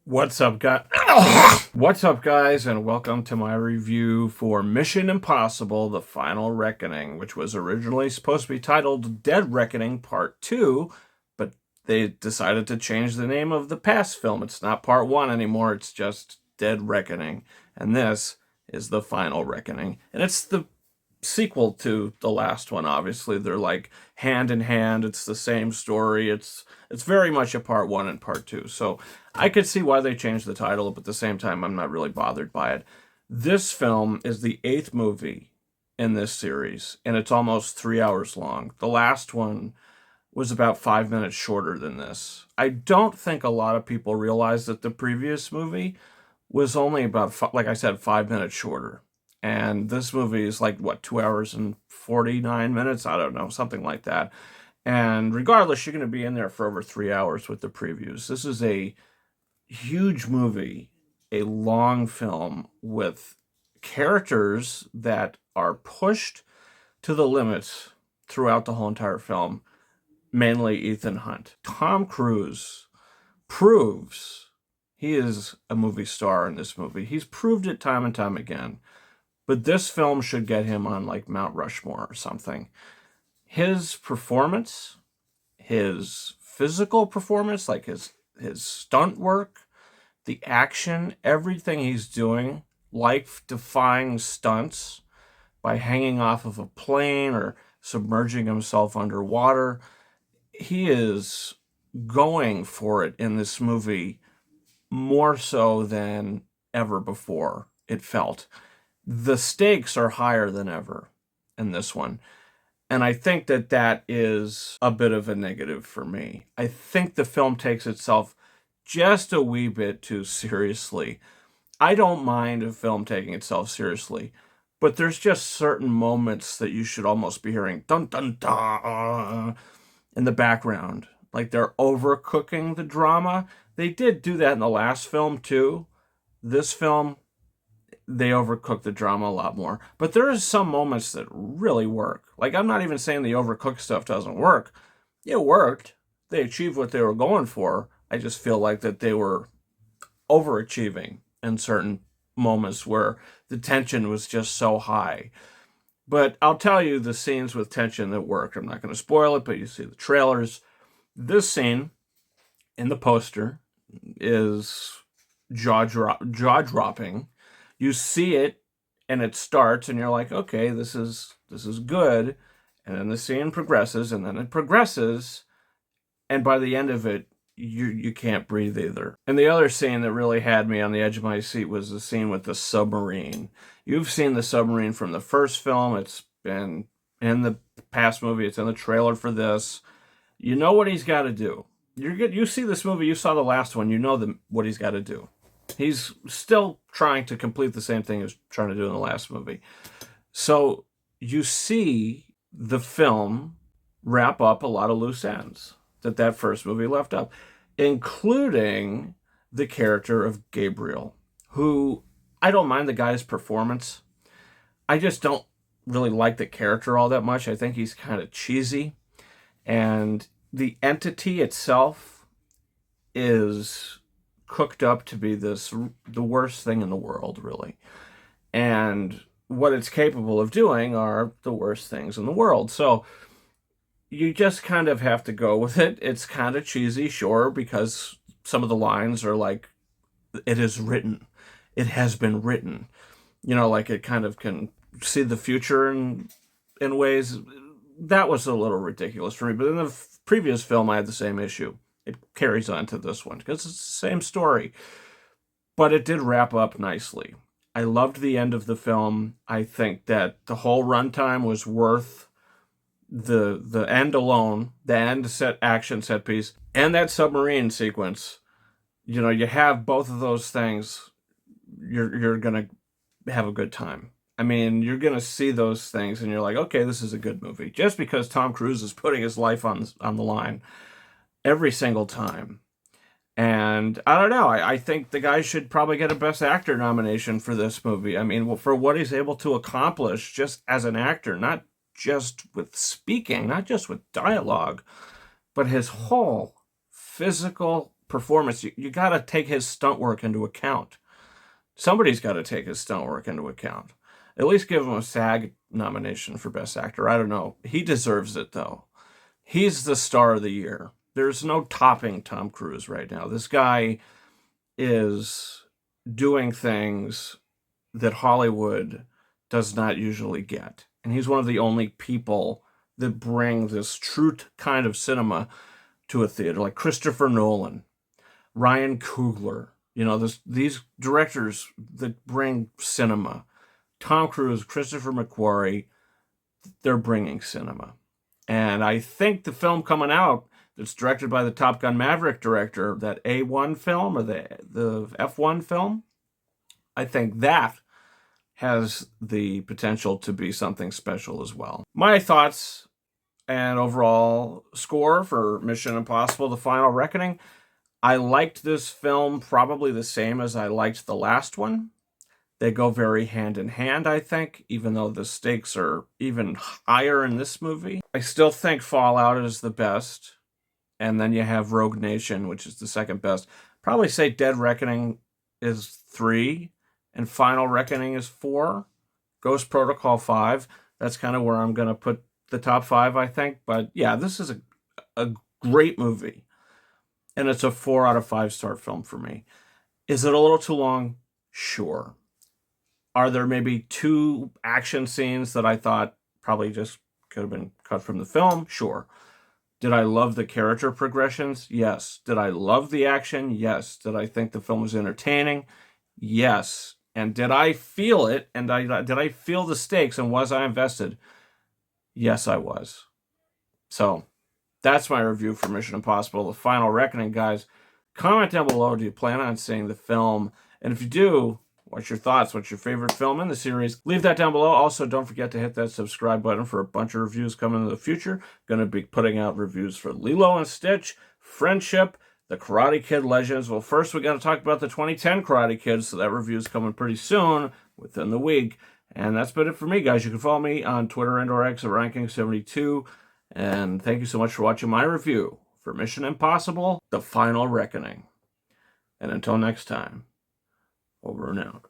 What's up, guys? What's up, guys, and welcome to my review for Mission Impossible: The Final Reckoning, which was originally supposed to be titled Dead Reckoning Part 2, but they decided to change the name of the past film. It's not Part 1 anymore, it's just Dead Reckoning, and this is The Final Reckoning. And it's the sequel to the last one, obviously. They're like hand in hand. It's the same story. It's very much a part 1 and part 2. So I could see why they changed the title, but at the same time, I'm not really bothered by it. This film is the 8th movie in this series, and it's almost 3 hours long. The last one was about 5 minutes shorter than this. I don't think a lot of people realize that the previous movie was only about, like I said, 5 minutes shorter. And this movie is like, 2 hours and 49 minutes? I don't know, something like that. And regardless, you're going to be in there for over 3 hours with the previews. This is a huge movie, a long film with characters that are pushed to the limits throughout the whole entire film, mainly Ethan Hunt. Tom Cruise proves he is a movie star in this movie. He's proved it time and time again. But this film should get him on like Mount Rushmore or something. His performance, his physical performance, like his stunt work, the action, everything he's doing, life-defying stunts by hanging off of a plane or submerging himself underwater. He is going for it in this movie more so than ever before, it felt. The stakes are higher than ever in this one. And I think that that is a bit of a negative for me. I think the film takes itself just a wee bit too seriously. I don't mind a film taking itself seriously, but there's just certain moments that you should almost be hearing dun dun dun in the background. Like they're overcooking the drama. They did do that in the last film too. This film, they overcook the drama a lot more. But there is some moments that really work. Like, I'm not even saying the overcooked stuff doesn't work. It worked. They achieved what they were going for. I just feel like that they were overachieving in certain moments where the tension was just so high. But I'll tell you the scenes with tension that worked. I'm not going to spoil it, but you see the trailers. This scene in the poster is jaw-dropping. You see it, and it starts, and you're like, okay, this is good. And then the scene progresses, and then it progresses, and by the end of it, you can't breathe either. And the other scene that really had me on the edge of my seat was the scene with the submarine. You've seen the submarine from the first film. It's been in the past movie. It's in the trailer for this. You know what he's got to do. You see this movie. You saw the last one. You know what he's got to do. He's still trying to complete the same thing he was trying to do in the last movie. So you see the film wrap up a lot of loose ends that first movie left up, including the character of Gabriel, who I don't mind the guy's performance. I just don't really like the character all that much. I think he's kind of cheesy. And the entity itself is cooked up to be the worst thing in the world, really. And what it's capable of doing are the worst things in the world. So you just kind of have to go with it. It's kind of cheesy, sure, because some of the lines are like, it is written. It has been written. You know, like it kind of can see the future in ways. That was a little ridiculous for me. But in the previous film, I had the same issue. It carries on to this one because it's the same story. But it did wrap up nicely. I loved the end of the film. I think that the whole runtime was worth the end alone, the end action set piece, and that submarine sequence. You know, you have both of those things, you're going to have a good time. I mean, you're going to see those things and you're like, okay, this is a good movie. Just because Tom Cruise is putting his life on the line every single time. And I don't know, I think the guy should probably get a Best Actor nomination for this movie. I mean, for what he's able to accomplish just as an actor, not just with speaking, not just with dialogue, but his whole physical performance, you got to take his stunt work into account. Somebody's got to take his stunt work into account. At least give him a SAG nomination for Best Actor. I don't know. He deserves it, though. He's the star of the year. There's no topping Tom Cruise right now. This guy is doing things that Hollywood does not usually get. And he's one of the only people that bring this true kind of cinema to a theater, like Christopher Nolan, Ryan Coogler, these directors that bring cinema. Tom Cruise, Christopher McQuarrie, they're bringing cinema. And I think the film coming out that's directed by the Top Gun Maverick director, that A1 film or the F1 film, I think that has the potential to be something special as well. My thoughts and overall score for Mission Impossible: The Final Reckoning. I liked this film probably the same as I liked the last one. They go very hand in hand, I think, even though the stakes are even higher in this movie. I still think Fallout is the best. And then you have Rogue Nation, which is the second best. Probably say Dead Reckoning is 3 and Final Reckoning is 4. Ghost Protocol 5. That's kind of where I'm going to put the top 5, I think. But yeah, this is a great movie. And it's a 4 out of 5 star film for me. Is it a little too long? Sure. Are there maybe 2 action scenes that I thought probably just could have been cut from the film? Sure. Did I love the character progressions? Yes. Did I love the action? Yes. Did I think the film was entertaining? Yes. And did I feel it? And did I feel the stakes? And was I invested? Yes, I was. So that's my review for Mission Impossible: The Final Reckoning, guys. Comment down below, do you plan on seeing the film? And if you do, what's your thoughts? What's your favorite film in the series? Leave that down below. Also, don't forget to hit that subscribe button for a bunch of reviews coming in the future. Going to be putting out reviews for Lilo and Stitch, Friendship, The Karate Kid Legends. Well, first we got to talk about the 2010 Karate Kid, so that review is coming pretty soon, within the week. And that's been it for me, guys. You can follow me on Twitter and or X at Ranking72. And thank you so much for watching my review for Mission Impossible: The Final Reckoning. And until next time, over and out.